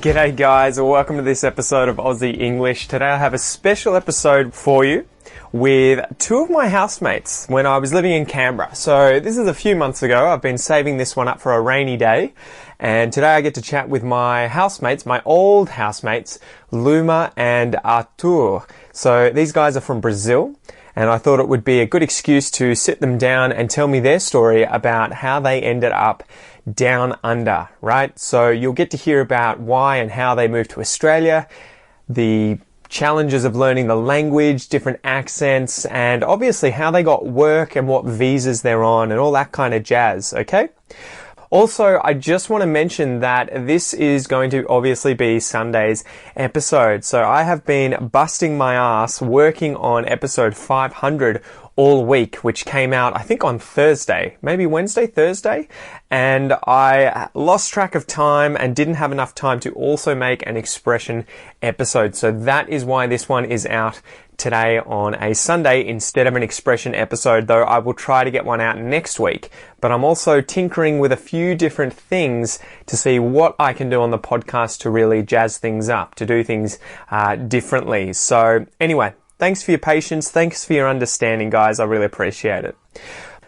G'day guys, welcome to this episode of Aussie English. Today I have a special episode for you with two of my housemates when I was living in Canberra. So this is a few months ago. I've been saving this one up for a rainy day. And today I get to chat with my housemates, my old housemates, Luma and Artur. So these guys are from Brazil. And I thought it would be a good excuse to sit them down and tell me their story about how they ended up down under, right? So you'll get to hear about why and how they moved to Australia, the challenges of learning the language, different accents, and obviously how they got work and what visas they're on and all that kind of jazz, okay? Also, I just want to mention that this is going to obviously be Sunday's episode. So I have been busting my ass working on episode 500 all week, which came out, I think, on Thursday, maybe Wednesday, Thursday. And I lost track of time and didn't have enough time to also make an expression episode. So that is why this one is out today on a Sunday instead of an expression episode, though I will try to get one out next week. But I'm also tinkering with a few different things to see what I can do on the podcast to really jazz things up, to do things differently. So anyway, thanks for your patience. Thanks for your understanding, guys. I really appreciate it.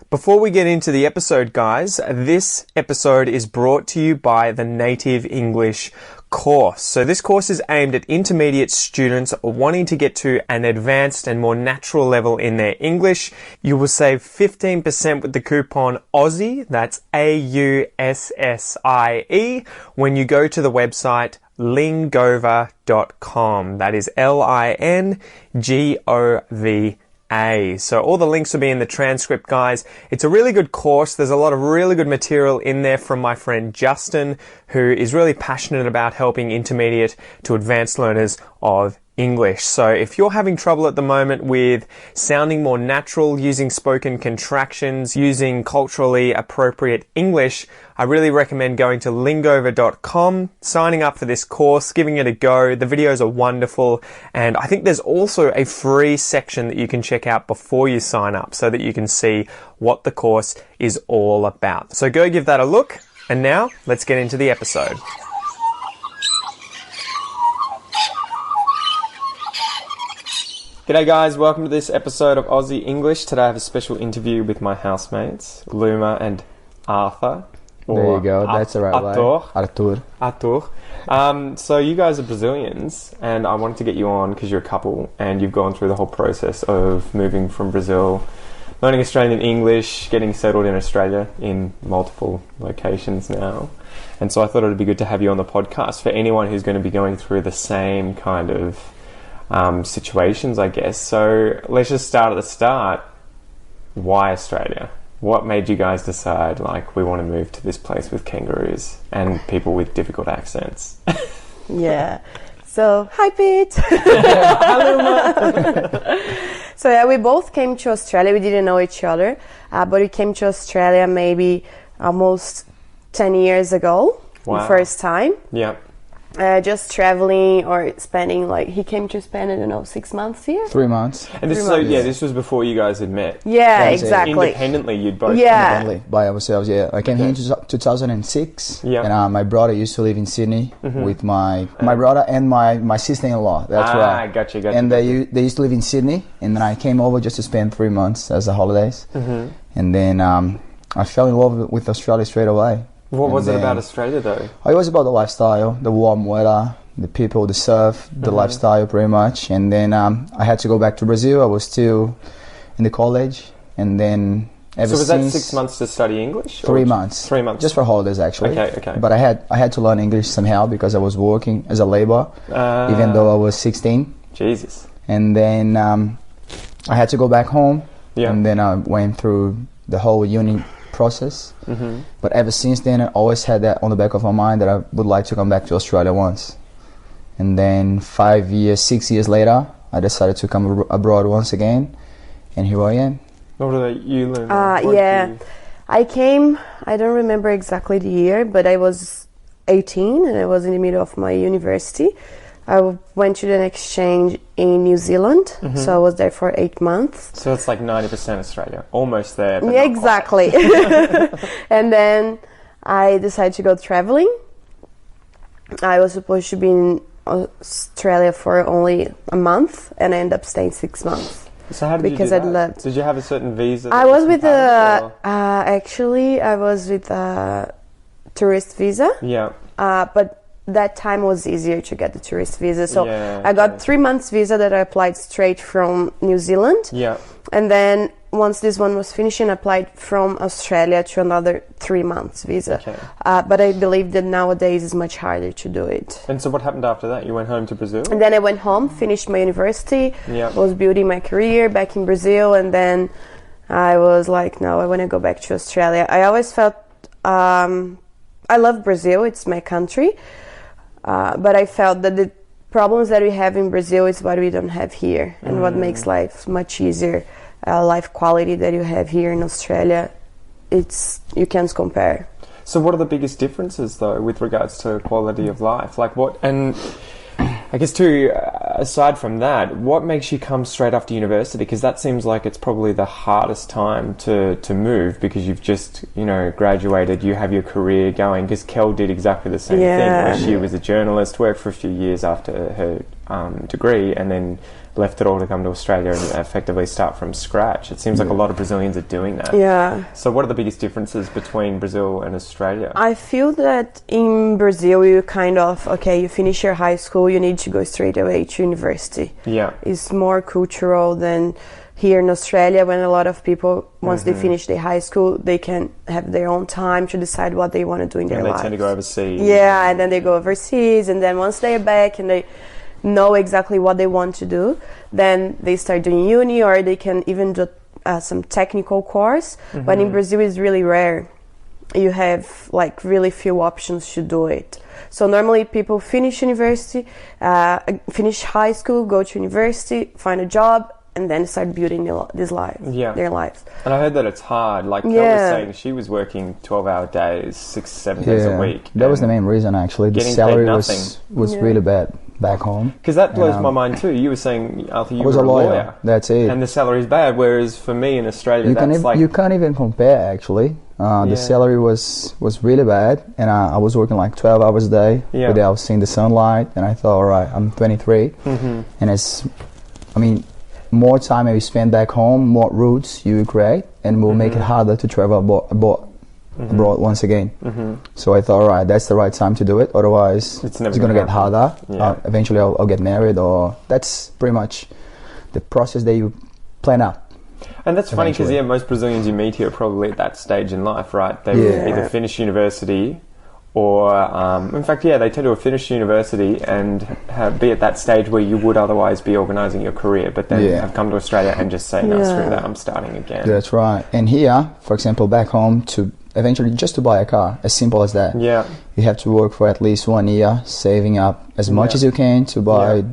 Before we get into the episode, guys, this episode is brought to you by the Native English course. So this course is aimed at intermediate students wanting to get to an advanced and more natural level in their English. You will save 15% with the coupon Aussie, that's AUSSIE, when you go to the website lingova.com. That is LINGOVA. So all the links will be in the transcript, guys. It's a really good course. There's a lot of really good material in there from my friend Justin, who is really passionate about helping intermediate to advanced learners of English. So if you're having trouble at the moment with sounding more natural, using spoken contractions, using culturally appropriate English, I really recommend going to lingova.com, signing up for this course, giving it a go. The videos are wonderful. And I think there's also a free section that you can check out before you sign up so that you can see what the course is all about. So go give that a look. And now let's get into the episode. G'day guys, welcome to this episode of Aussie English. Today I have a special interview with my housemates, Luma and Arthur. There you go, that's the right Artur. way. Artur. So you guys are Brazilians, and I wanted to get you on because you're a couple and you've gone through the whole process of moving from Brazil, learning Australian English, getting settled in Australia in multiple locations now. And so I thought it would be good to have you on the podcast for anyone who's going to be going through the same kind of situations, I guess. So let's just start at the start. Why Australia? What made you guys decide, like, we want to move to this place with kangaroos and people with difficult accents? Yeah. So, hi Pete. Hello. So yeah, we both came to Australia. We didn't know each other, but we came to Australia maybe almost 10 years ago. Wow. The first time. Yeah. Just traveling or spending, like, he came to spend, I don't know, 6 months here? 3 months. And this, this was before you guys had met. Yeah, That's it. exactly. Independently, you'd both. Yeah. Independently, by ourselves, yeah. I came here in 2006, Yeah. and my brother used to live in Sydney with my brother and my sister-in-law. That's right. Gotcha. And they used to live in Sydney, and then I came over just to spend 3 months as the holidays. And then I fell in love with Australia straight away. What was it about Australia, though? It was about the lifestyle, the warm weather, the people, the surf, the lifestyle, pretty much. And then I had to go back to Brazil. I was still in the college, and then ever So was since, that 6 months to study English? 3 months. 3 months. Just for holidays, actually. Okay. But I had to learn English somehow because I was working as a labor, even though I was 16. Jesus. And then I had to go back home, Yeah. and then I went through the whole uni process. But ever since then, I always had that on the back of my mind that I would like to come back to Australia once. And then 6 years later, I decided to come abroad once again, and here I am. What about you, Luna? Yeah. I came, I don't remember exactly the year, but I was 18 and I was in the middle of my university. I went to an exchange in New Zealand, so I was there for 8 months. So it's like 90% Australia, almost there. But Yeah, exactly. And then I decided to go traveling. I was supposed to be in Australia for only a month, and I ended up staying 6 months. So how did because you do I that? left. Did you have a certain visa? I was with actually I was with a tourist visa. Yeah. But that time was easier to get the tourist visa. So Yeah, I got okay. 3 months visa that I applied straight from New Zealand. Yeah. And then once this one was finishing, I applied from Australia to another 3 months visa. Okay. But I believe that nowadays it's much harder to do it. And so what happened after that? You went home to Brazil? And then I went home, finished my university, Yeah. was building my career back in Brazil, and then I was like, no, I want to go back to Australia. I always felt, I love Brazil, it's my country, but I felt that the problems that we have in Brazil is what we don't have here, and what makes life much easier. Life quality that you have here in Australia, you can't compare. So what are the biggest differences though with regards to quality of life? Like what, and I guess too, aside from that, what makes you come straight after university? Because that seems like it's probably the hardest time to move, because you've just, graduated, you have your career going. Because Kel did exactly the same thing, where she was a journalist, worked for a few years after her degree, and then left it all to come to Australia and effectively start from scratch. It seems like a lot of Brazilians are doing that. Yeah. So what are the biggest differences between Brazil and Australia? I feel that in Brazil you kind of, you finish your high school, you need to go straight away to university. Yeah. It's more cultural than here in Australia, when a lot of people, once they finish their high school, they can have their own time to decide what they want to do in their lives. And they tend to go overseas. Yeah, and then they go overseas, and then once they're back and they know exactly what they want to do, then they start doing uni, or they can even do some technical course. But in Brazil it's really rare. You have like really few options to do it. So normally people finish university, finish high school, go to university, find a job, and then start building their lives. And I heard that it's hard. Like Kel was saying, she was working 12-hour days, 6-7 days a week. That was the main reason, actually. The salary was really bad back home. Because that blows my mind too. You were saying, Arthur, you was were a lawyer. That's it. And the salary's bad, whereas for me in Australia, you can't even compare, actually. The salary was really bad, and I was working like 12 hours a day without seeing the sunlight, and I thought, all right, I'm 23, and more time you spend back home, more routes you create, and will make it harder to travel abroad once again. So I thought, all right, that's the right time to do it. Otherwise, it's going to get harder. Eventually, I'll get married, or that's pretty much the process that you plan out. And that's funny because most Brazilians you meet here are probably at that stage in life, right? They either finish university, or in fact, they tend to have finished university and be at that stage where you would otherwise be organising your career, but then have come to Australia and just say, no, screw that, I'm starting again. That's right. And here, for example, back home, to eventually just to buy a car, as simple as that. Yeah. You have to work for at least 1 year, saving up as much as you can to buy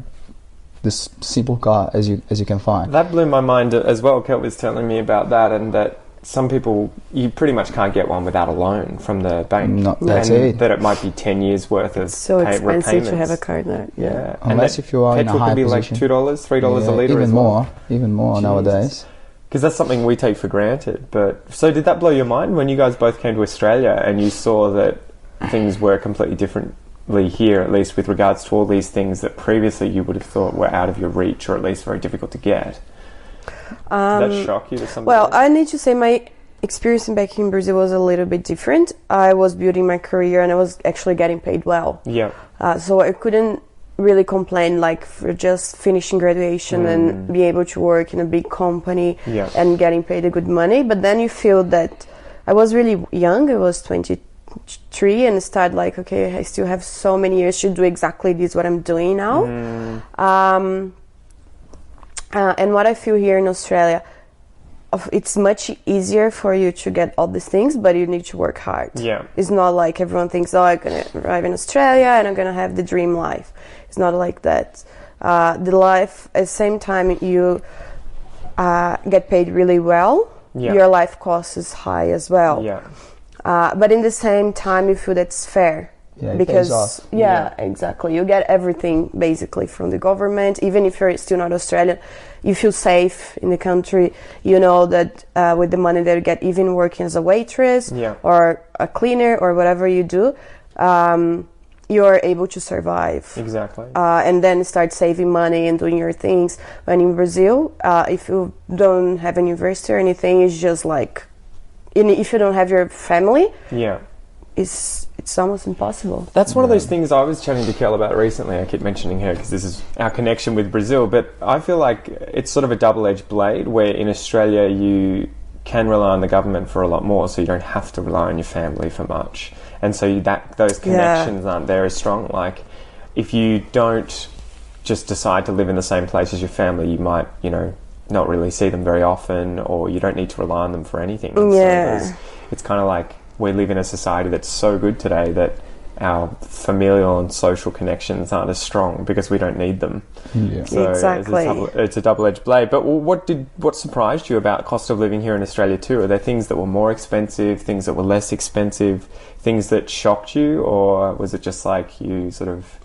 this simple car as you can find. That blew my mind as well. Kel was telling me about that, and that some people, you pretty much can't get one without a loan from the bank. No, that's and that it might be 10 years worth of so expensive repayments. to have a car now. Yeah. Unless if you are in a high petrol could be position. like $2, $3 a litre as well. Even more nowadays. Because that's something we take for granted. But so did that blow your mind when you guys both came to Australia and you saw that things were completely differently here, at least with regards to all these things that previously you would have thought were out of your reach, or at least very difficult to get? Did that shock you to some Well, degree? I need to say my experience back in Brazil was a little bit different. I was building my career and I was actually getting paid well. Yeah. So I couldn't really complain, like, for just finishing graduation and be able to work in a big company and getting paid a good money. But then you feel that I was really young. I was 23 and started like, okay, I still have so many years to do exactly this what I'm doing now. And what I feel here in Australia, it's much easier for you to get all these things, but you need to work hard. Yeah. It's not like everyone thinks, I'm going to arrive in Australia and I'm going to have the dream life. It's not like that. The life, at the same time you get paid really well, your life cost is high as well. Yeah. But in the same time, you feel that's fair. Yeah, because it pays off. Exactly. You get everything basically from the government. Even if you're still not Australian, you feel safe in the country. You know that with the money that you get, even working as a waitress or a cleaner or whatever you do, you're able to survive. Exactly. And then start saving money and doing your things. When in Brazil, if you don't have a university or anything, it's just like, if you don't have your family, Yeah. it's almost impossible. That's one of those things I was chatting to Kel about recently. I keep mentioning her because this is our connection with Brazil, but I feel like it's sort of a double-edged blade where in Australia you can rely on the government for a lot more, so you don't have to rely on your family for much. And so those connections aren't there as strong. Like, if you don't just decide to live in the same place as your family, you might, not really see them very often, or you don't need to rely on them for anything. And so it's kind of like we live in a society that's so good today that our familial and social connections aren't as strong because we don't need them. Yeah. So Exactly. it's a double-edged blade. But what surprised you about cost of living here in Australia too? Are there things that were more expensive, things that were less expensive, things that shocked you, or was it just like you sort of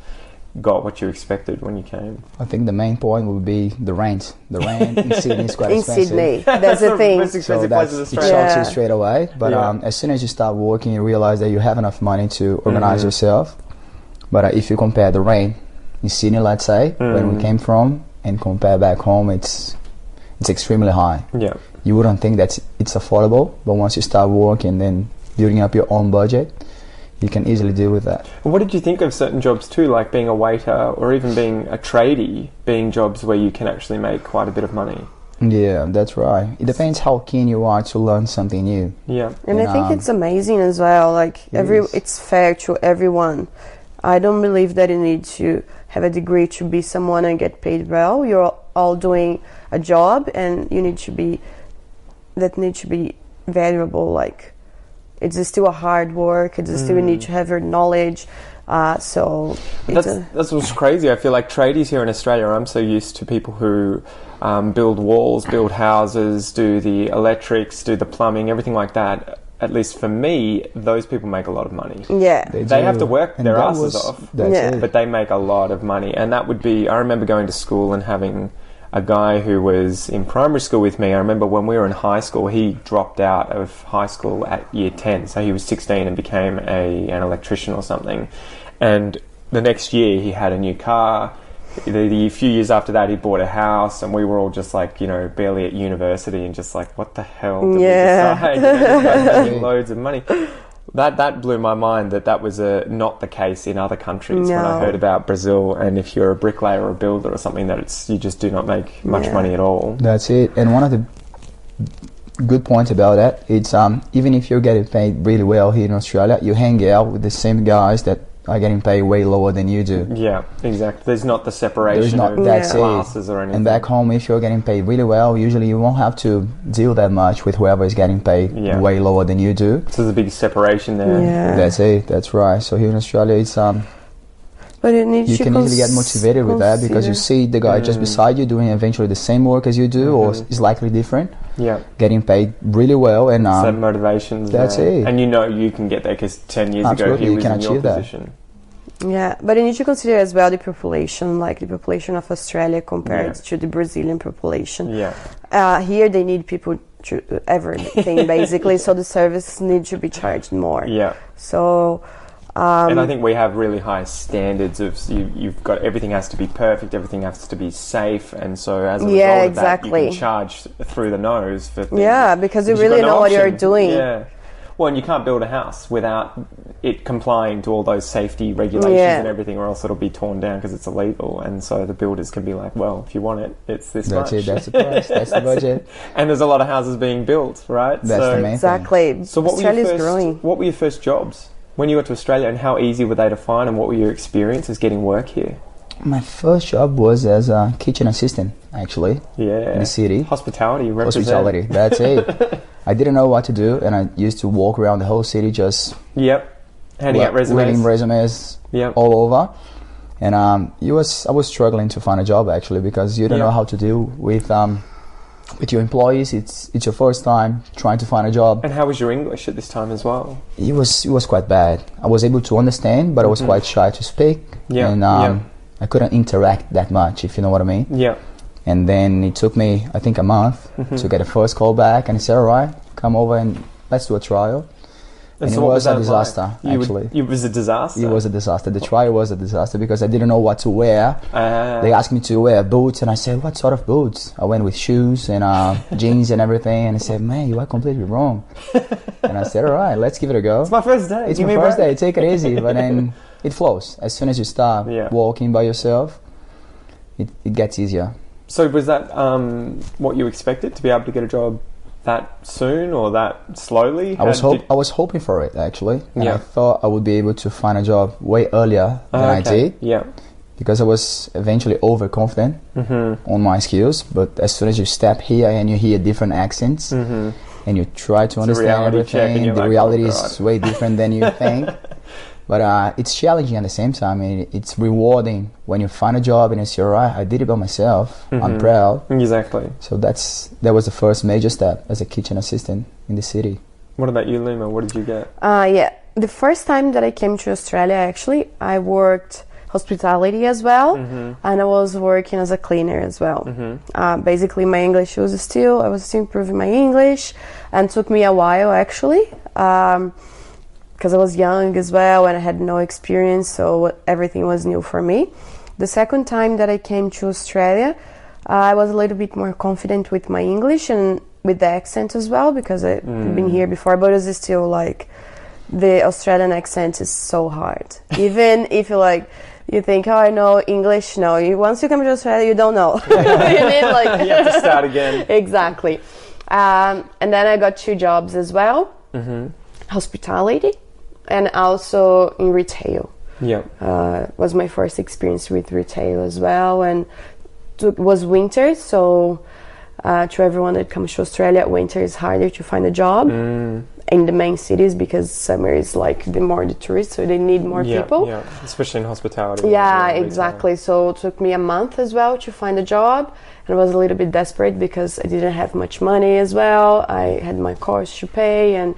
got what you expected when you came? I think the main point would be the rent. The rent in Sydney is quite In expensive. Sydney, that's the thing. most So expensive place in it Australia. shocks Yeah. you straight away. But as soon as you start working, you realize that you have enough money to organize yourself. But if you compare the rent in Sydney, let's say, when we came from, and compare back home, it's extremely high. Yeah. You wouldn't think that it's affordable, but once you start working, then building up your own budget, you can easily deal with that. What did you think of certain jobs too, like being a waiter or even being a tradie, being jobs where you can actually make quite a bit of money? Yeah, that's right. It depends how keen you are to learn something new. Yeah. And I think it's amazing as well. Like is. it's fair to everyone. I don't believe that you need to have a degree to be someone and get paid well. You're all doing a job, and you need to be valuable. Like, it's still a hard work. It's still you need to have your knowledge. So That's what's crazy. I feel like tradies here in Australia, I'm so used to people who build walls, build houses, do the electrics, do the plumbing, everything like that. At least for me, those people make a lot of money. yeah. They have to work And their that asses was- off, That's Yeah. it. but they make a lot of money. And that would be, I remember going to school and having a guy who was in primary school with me. I remember when we were in high school, he dropped out of high school at year 10. So he was 16 and became an electrician or something. And the next year he had a new car. The few years after that he bought a house, and we were all just like, barely at university and just like, what the hell did we decide? Just making loads of money. That blew my mind that was not the case in other countries when I No. heard about Brazil. And if you're a bricklayer or a builder or something, you just do not make much money at all. That's it. And one of the good points about that, it's even if you're getting paid really well here in Australia, you hang out with the same guys that are getting paid way lower than you do. Yeah, exactly. There's not the separation There's not of that's classes it. or anything. And back home, if you're getting paid really well, usually you won't have to deal that much with whoever is getting paid way lower than you do. So there's a big separation there. Yeah. That's it. That's right. So here in Australia, it's But you need you to can easily get motivated with that because you see the guy just beside you doing eventually the same work as you do, or is likely different, Yeah. getting paid really well, and So motivations. that's there. it. And you can get there because 10 years ago Absolutely, he you was can in your achieve that. position. Yeah, but you need to consider as well the population, like the population of Australia compared to the Brazilian population. Yeah. Here they need people to everything basically, so the services need to be charged more. Yeah. So. And I think we have really high standards of you've got everything has to be perfect, everything has to be safe, and so as a result of that, you can charge through the nose for things. Yeah, because you you've really got no know what you're option. doing. Yeah. Well, and you can't build a house without it complying to all those safety regulations and everything, or else it'll be torn down because it's illegal. And so the builders can be like, well, if you want it, it's this much. That's it. That's the price. That's the budget. And there's a lot of houses being built, right? That's the main thing. Exactly. So Australia is growing. What were your first jobs when you got to Australia, and how easy were they to find, and what were your experiences getting work here? My first job was as a kitchen assistant, actually. Yeah. In the city. Hospitality, represent. Hospitality, that's it. I didn't know what to do, and I used to walk around the whole city just handing out resumes. reading resumes Yep. all over. And I was struggling to find a job, actually, because you don't know how to deal with your employees. It's your first time trying to find a job. And how was your English at this time as well? It was quite bad. I was able to understand, but I was quite shy to speak. Yeah. And I couldn't interact that much, if you know what I mean. Yeah. And then it took me, I think, a month to get a first call back, and he said, all right, come over and let's do a trial. And so it what was a that like? disaster, actually. It was a disaster? It was a disaster. The trial was a disaster because I didn't know what to wear. Ah. They asked me to wear boots, and I said, what sort of boots? I went with shoes and jeans and everything, and I said, man, you are completely wrong. And I said, all right, let's give it a go. It's my first day. It's my first day. Take it easy. But then it flows. As soon as you start walking by yourself, it gets easier. So was that what you expected, to be able to get a job that soon or that slowly? I was hoping for it, actually. And Yeah. I thought I would be able to find a job way earlier than I did. Yeah. Because I was eventually overconfident on my skills. But as soon as you step here and you hear different accents and you try to understand everything, the reality is way different than you think. But it's challenging at the same time. It's rewarding when you find a job and you say, all right, I did it by myself. I'm proud. Exactly. So that was the first major step as a kitchen assistant in the city. What about you, Luma? What did you get? Yeah, the first time that I came to Australia, actually, I worked hospitality as well, and I was working as a cleaner as well. Basically, my English I was still improving my English, and it took me a while, actually. Because I was young as well and I had no experience, so everything was new for me. The second time that I came to Australia, I was a little bit more confident with my English and with the accent as well, because I've been here before, but it's still like the Australian accent is so hard. Even if you think, oh, I know English, no. Once you come to Australia, you don't know. You need you have to start again. Exactly. And then I got 2 jobs as well, hospitality. And also in retail. Yeah. Was my first experience with retail as well. And it was winter, so to everyone that comes to Australia, winter is harder to find a job in the main cities because summer is like the tourists, so they need more people. Yeah, especially in hospitality. Yeah, exactly. So it took me a month as well to find a job. And I was a little bit desperate because I didn't have much money as well. I had my course to pay and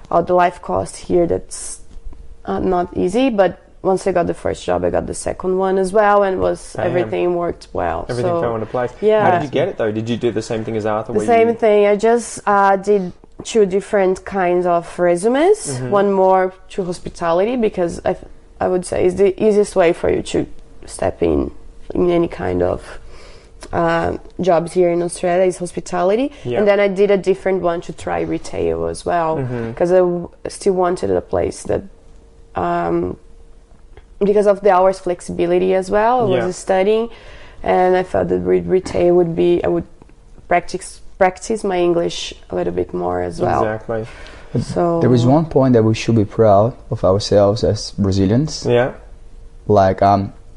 all the life cost here, that's not easy, but once I got the first job, I got the second one as well, and everything worked well. Everything fell into place. Yeah. How did you get it though? Did you do the same thing as Arthur? The same thing. I just did 2 different kinds of resumes. One more to hospitality because I would say it's the easiest way for you to step in any kind of jobs here in Australia is hospitality, and then I did a different one to try retail as well because I still wanted a place that because of the hours flexibility as well. I was studying and I thought that with retail I would practice my English a little bit more as well. Exactly. So there is one point that we should be proud of ourselves as Brazilians. Yeah. Like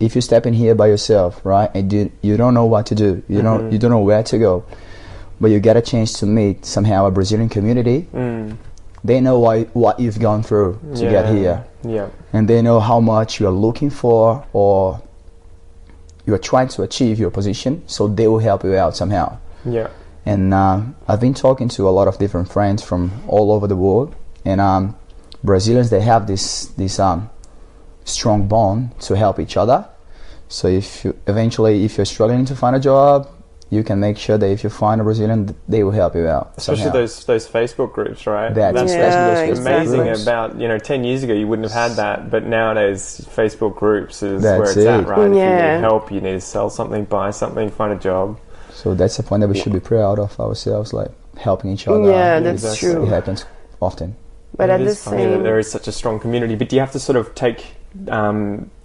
if you step in here by yourself, right, and you don't know what to do, you don't know where to go, but you get a chance to meet somehow a Brazilian community. They know what you've gone through to get here, and they know how much you are looking for or you are trying to achieve your position, so they will help you out somehow. Yeah. And I've been talking to a lot of different friends from all over the world, and Brazilians, they have this strong bond to help each other. So if you're struggling to find a job, you can make sure that if you find a Brazilian, they will help you out. Especially somehow. those Facebook groups, right? That's amazing. groups. About 10 years ago you wouldn't have had that, but nowadays Facebook groups is That's where it's it. at, right? Yeah. If you need help, you need to sell something, buy something, find a job. So that's the point that we should be proud of ourselves, like helping each other. Yeah, that's true. It happens often. But it at the is funny that same, there is such a strong community, but do you have to sort of take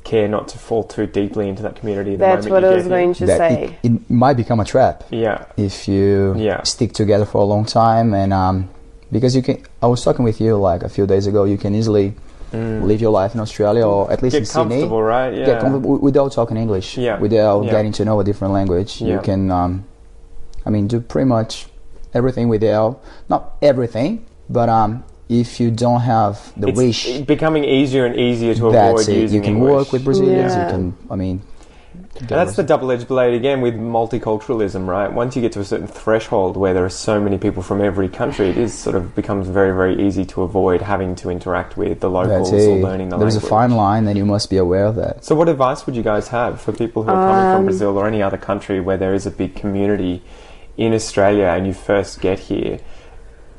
care not to fall too deeply into that community? that's what I was going to That say. it might become a trap. Yeah. If you stick together for a long time, and because I was talking with you like a few days ago, you can easily live your life in Australia or at least Get in Sydney. comfortable, right? Yeah. Get comfortable without talking English. Without getting to know a different language. Yeah. You can, do pretty much everything without, not everything, but if you don't have the wish, it's becoming easier and easier to that's avoid it. using You can English. work with Brazilians. Yeah. You can, And that's the double-edged blade again with multiculturalism, right? Once you get to a certain threshold where there are so many people from every country, it is sort of becomes very, very easy to avoid having to interact with the locals or learning the language. There's a fine line, and you must be aware of that. So what advice would you guys have for people who are coming from Brazil or any other country where there is a big community in Australia and you first get here?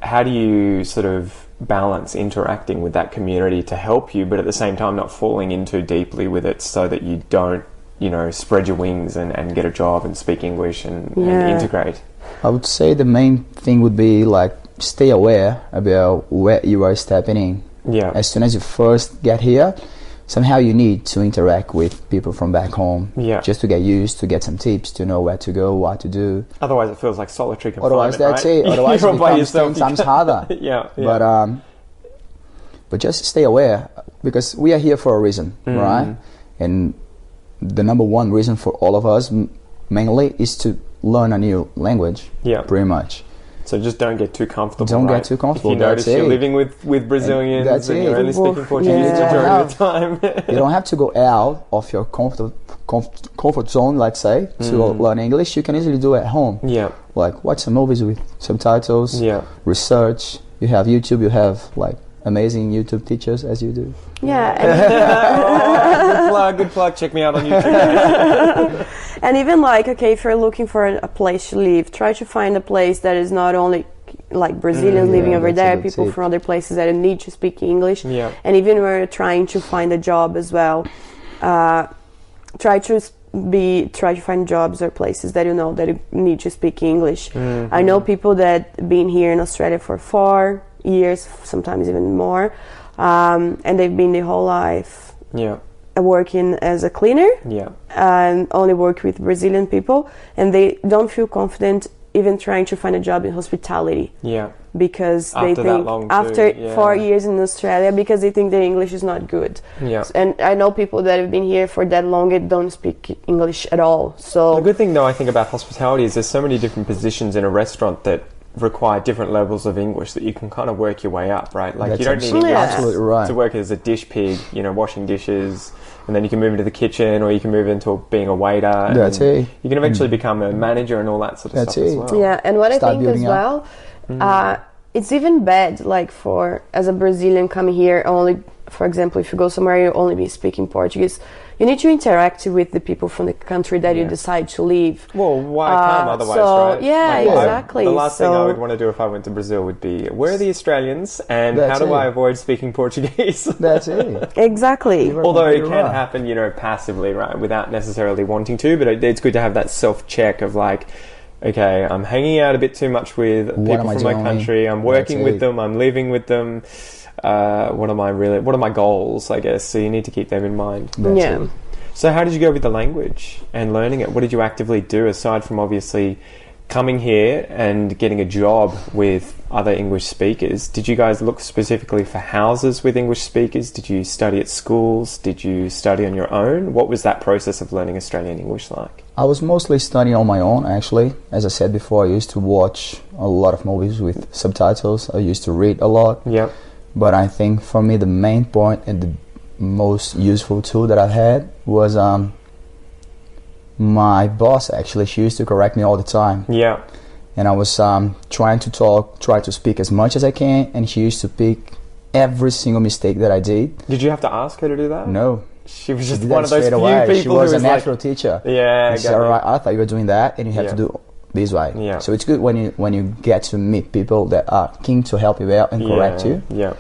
How do you sort of balance interacting with that community to help you, but at the same time not falling in too deeply with it so that you don't, you know, spread your wings and get a job and speak English and integrate? I would say the main thing would be like stay aware about where you are stepping in. Yeah. As soon as you first get here, somehow you need to interact with people from back home. Yeah. Just to get used, to get some tips, to know where to go, what to do. Otherwise it feels like solitary confinement. Otherwise that's right? it. Otherwise it becomes 10 times harder. Yeah. But just stay aware, because we are here for a reason, right? And the number one reason for all of us mainly is to learn a new language. Yeah. Pretty much. So just don't get too comfortable. Don't get too comfortable. If you notice you're living with Brazilians and you're only speaking Portuguese majority of the time. You don't have to go out of your comfort zone, let's say, to learn English. You can easily do it at home. Yeah. Like watch some movies with subtitles. Yeah. Research. You have YouTube. You have like amazing YouTube teachers as you do. Yeah. Good plug. Check me out on YouTube. And even like, okay, if you're looking for a place to live, try to find a place that is not only like Brazilians living over there, people from other places that need to speak English. Yeah. And even when you're trying to find a job as well, try to find jobs or places that you know that you need to speak English. I know people that been here in Australia for 4 years, sometimes even more, and they've been their whole life working as a cleaner, and only work with Brazilian people, and they don't feel confident even trying to find a job in hospitality. Yeah. Because they think after 4 years in Australia, because they think their English is not good. Yeah. And I know people that have been here for that long and don't speak English at all. So the good thing though I think about hospitality is there's so many different positions in a restaurant that require different levels of English that you can kind of work your way up, right? Like you don't need English to work as a dish pig, you know, washing dishes, and then you can move into the kitchen, or you can move into being a waiter. That's it. You can eventually become a manager and all that sort of stuff as well. Yeah, and what I think as well, it's even bad, like as a Brazilian coming here, only, for example, if you go somewhere, you only be speaking Portuguese. You need to interact with the people from the country that you decide to leave. Well, why come otherwise, right? Yeah, like, exactly. The last thing I would want to do if I went to Brazil would be, where are the Australians and how do I avoid speaking Portuguese? That's it. Exactly. Although it can happen, you know, passively, right, without necessarily wanting to, but it's good to have that self-check of like, okay, I'm hanging out a bit too much with people from my country, I'm working with them, I'm living with them. What are my goals, I guess, so you need to keep them in mind. So how did you go with the language and learning it? What did you actively do aside from obviously coming here and getting a job with other English speakers? Did you guys look specifically for houses with English speakers? Did you study at schools? Did you study on your own? What was that process of learning Australian English like? I was mostly studying on my own, actually. As I said before, I used to watch a lot of movies with subtitles. I used to read a lot. Yep. But I think for me the main point and the most useful tool that I've had was my boss, actually. She used to correct me all the time. Yeah. And I was trying to speak as much as I can, and she used to pick every single mistake that I did. Did you have to ask her to do that? No. She was just one of those few people She was a natural teacher. Yeah. She said, all right, I thought you were doing that, and you have to do this way. Yeah. So it's good when you get to meet people that are keen to help you out and correct you. Yeah.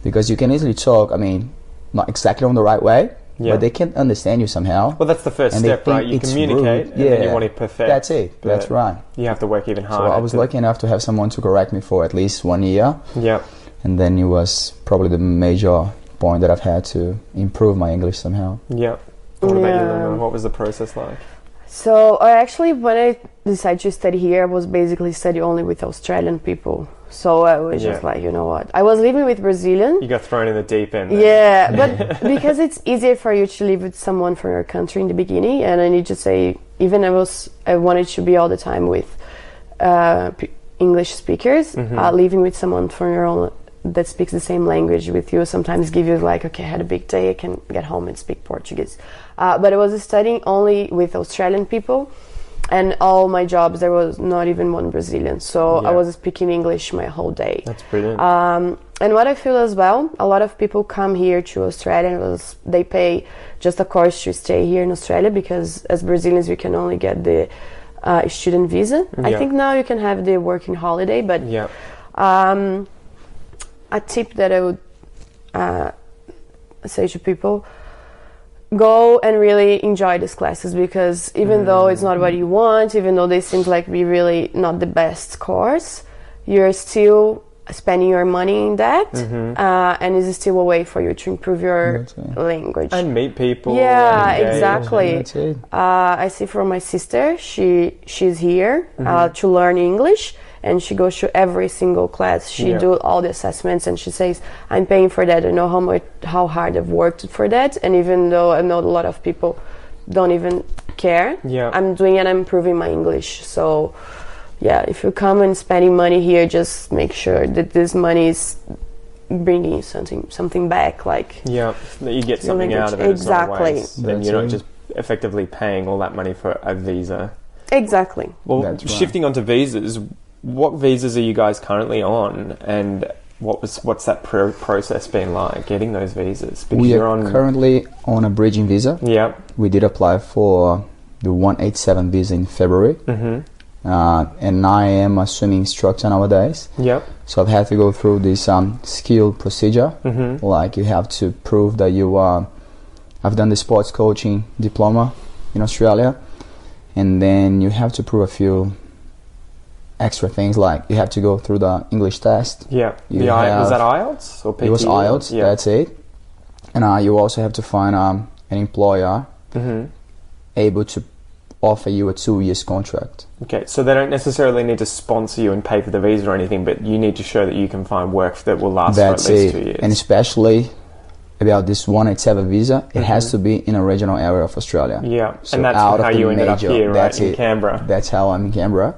Because you can easily talk, I mean, not exactly on the right way, but they can understand you somehow. Well, that's the first step, right? You communicate, and then you want it perfect. That's it. That's right. You have to work even harder. So I was lucky enough to have someone to correct me for at least 1 year. Yeah. And then it was probably the major point that I've had to improve my English somehow. Yeah. What about you, Luma? What was the process like? So actually, when I decided to study here, I was basically studying only with Australian people. So I was just like, you know what? I was living with Brazilian. You got thrown in the deep end. Then. Yeah, but because it's easier for you to live with someone from your country in the beginning, and I need to say, even I wanted to be all the time with English speakers, living with someone from your own that speaks the same language with you sometimes give you like, okay, I had a big day, I can get home and speak Portuguese. But I was studying only with Australian people, and all my jobs there was not even one Brazilian, so I was speaking English my whole day. That's brilliant. And what I feel as well, a lot of people come here to Australia, they pay just a course to stay here in Australia, because as Brazilians we can only get the student visa. I think now you can have the working holiday, but a tip that I would say to people: go and really enjoy these classes, because even though it's not what you want, even though they seem like be really not the best course, you're still spending your money in that, and it's still a way for you to improve your language and meet people. Yeah, and exactly. I see from my sister, she's here to learn English, and she goes to every single class. She do all the assessments, and she says, I'm paying for that. I know how hard I've worked for that, and even though I know a lot of people don't even care, I'm doing it, I'm improving my English. So yeah, if you come and spending money here, just make sure that this money is bringing you something back, like that you get something out of it. Exactly. Then you're not just effectively paying all that money for a visa. Exactly. Well, shifting onto visas, what visas are you guys currently on, and what's that process been like getting those visas? Because we are currently on a bridging visa. We did apply for the 187 visa in February. And I am a swimming instructor nowadays. So I've had to go through this skill procedure. Like you have to prove that you are. I've done the sports coaching diploma in Australia, and then you have to prove a few extra things, like you have to go through the English test. Was that IELTS or PT? It was IELTS. That's it. And you also have to find an employer able to offer you a 2 years contract. Okay, so they don't necessarily need to sponsor you and pay for the visa or anything, but you need to show that you can find work that will last for at least 2 years. And especially about this 187 visa, it has to be in a regional area of Australia. So and that's how you ended up here, right, in Canberra. That's how I'm in Canberra.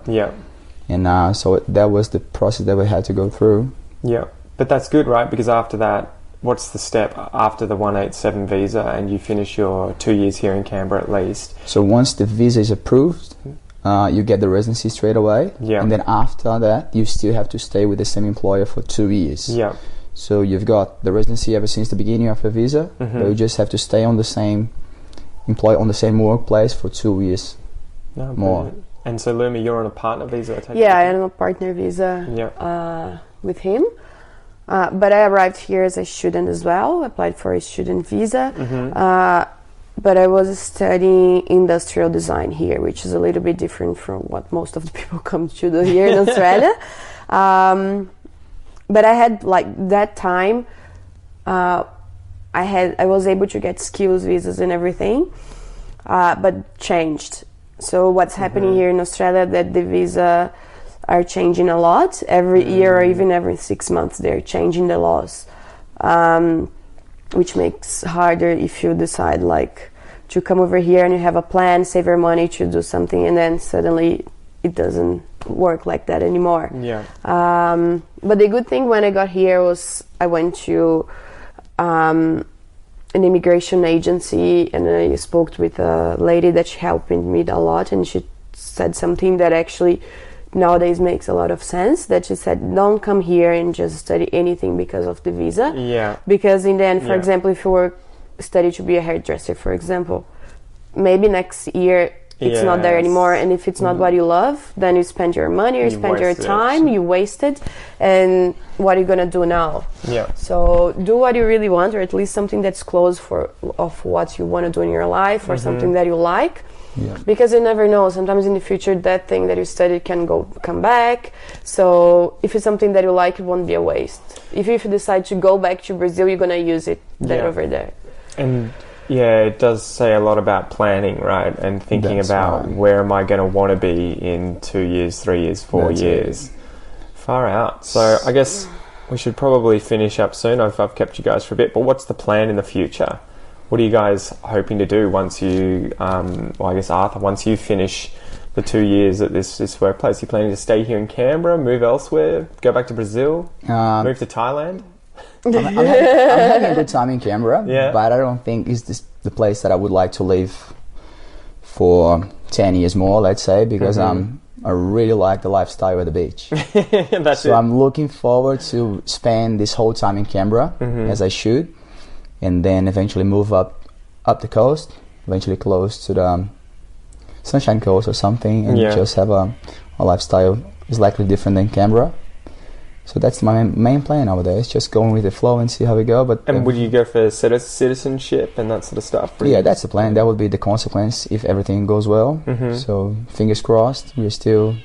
And so that was the process that we had to go through. But that's good, right? Because after that, what's the step after the 187 visa and you finish your 2 years here in Canberra at least? So once the visa is approved, you get the residency straight away. And then after that, you still have to stay with the same employer for 2 years. So you've got the residency ever since the beginning of your visa, but you just have to stay on the same on the same workplace for 2 years more. And so, Luma, you're on a partner visa, I take it? I'm on a partner visa with him. But I arrived here as a student as well, applied for a student visa. But I was studying industrial design here, which is a little bit different from what most of the people come to do here in Australia. But I had, like, that time, I was able to get skills visas and everything, but changed. So what's happening here in Australia, that the visa are changing a lot every year, or even every 6 months they're changing the laws, which makes harder if you decide like to come over here and you have a plan, save your money to do something, and then suddenly it doesn't work like that anymore. But the good thing when I got here was I went to an immigration agency, and I spoke with a lady that helped me a lot, and she said something that actually nowadays makes a lot of sense, that she said, don't come here and just study anything because of the visa. Because in the end, for example, if you were study to be a hairdresser, for example, maybe next year it's not there anymore, and if it's not what you love, then you spend your money, you spend your time, you waste it, and what are you gonna do now? So do what you really want, or at least something that's close of what you want to do in your life, or something that you like. Because you never know, sometimes in the future that thing that you studied can come back. So if it's something that you like, it won't be a waste. If you decide to go back to Brazil, you're gonna use it over there. And it does say a lot about planning, right? And thinking about where am I going to want to be in 2 years, 3 years, 4 years. Far out. So I guess we should probably finish up soon. I've kept you guys for a bit, but what's the plan in the future? What are you guys hoping to do once you, I guess Arthur, once you finish the 2 years at this workplace? Are you planning to stay here in Canberra, move elsewhere, go back to Brazil, move to Thailand? I'm having a good time in Canberra, but I don't think it's the place that I would like to live for 10 years more, let's say, because I really like the lifestyle at the beach. I'm looking forward to spend this whole time in Canberra, as I should, and then eventually move up the coast, eventually close to the Sunshine Coast or something, and just have a lifestyle is likely different than Canberra. So that's my main plan nowadays, just going with the flow and see how we go. But And would you go for citizenship and that sort of stuff? yeah, that's the plan. That would be the consequence if everything goes well. So fingers crossed. We're still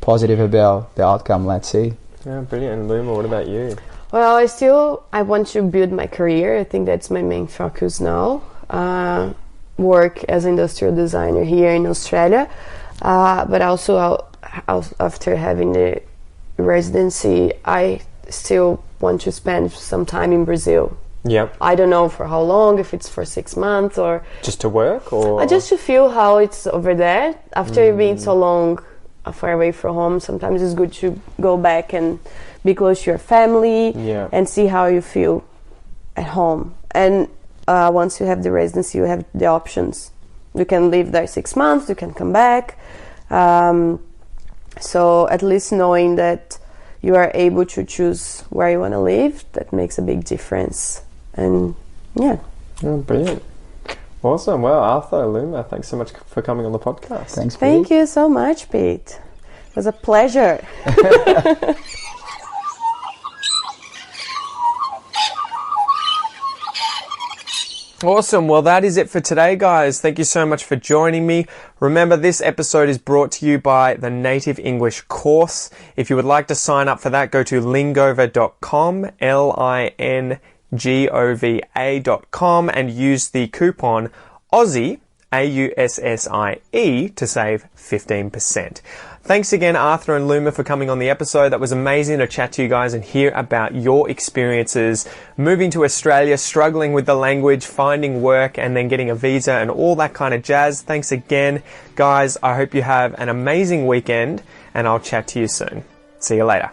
positive about the outcome. Let's see. Yeah, brilliant. And Luma, what about you? Well, I want to build my career. I think that's my main focus now. Work as an industrial designer here in Australia, but also after having the residency, I still want to spend some time in Brazil. Yep. I don't know for how long, if it's for 6 months or Just to work, or just to feel how it's over there. After being so long far away from home, sometimes it's good to go back and be close to your family and see how you feel at home. And once you have the residency, you have the options. You can live there 6 months, you can come back. So at least knowing that you are able to choose where you want to live, that makes a big difference. And yeah. Oh, brilliant. Awesome. Well, Arthur, Luma, thanks so much for coming on the podcast. Thanks, Pete. Thank you so much, Pete. It was a pleasure. Awesome. Well, that is it for today, guys. Thank you so much for joining me. Remember, this episode is brought to you by the Native English course. If you would like to sign up for that, go to lingova.com, LINGOVA.com, and use the coupon Aussie, AUSSIE, to save 15%. Thanks again, Arthur and Luma, for coming on the episode. That was amazing to chat to you guys and hear about your experiences moving to Australia, struggling with the language, finding work, and then getting a visa and all that kind of jazz. Thanks again, guys. I hope you have an amazing weekend, and I'll chat to you soon. See you later.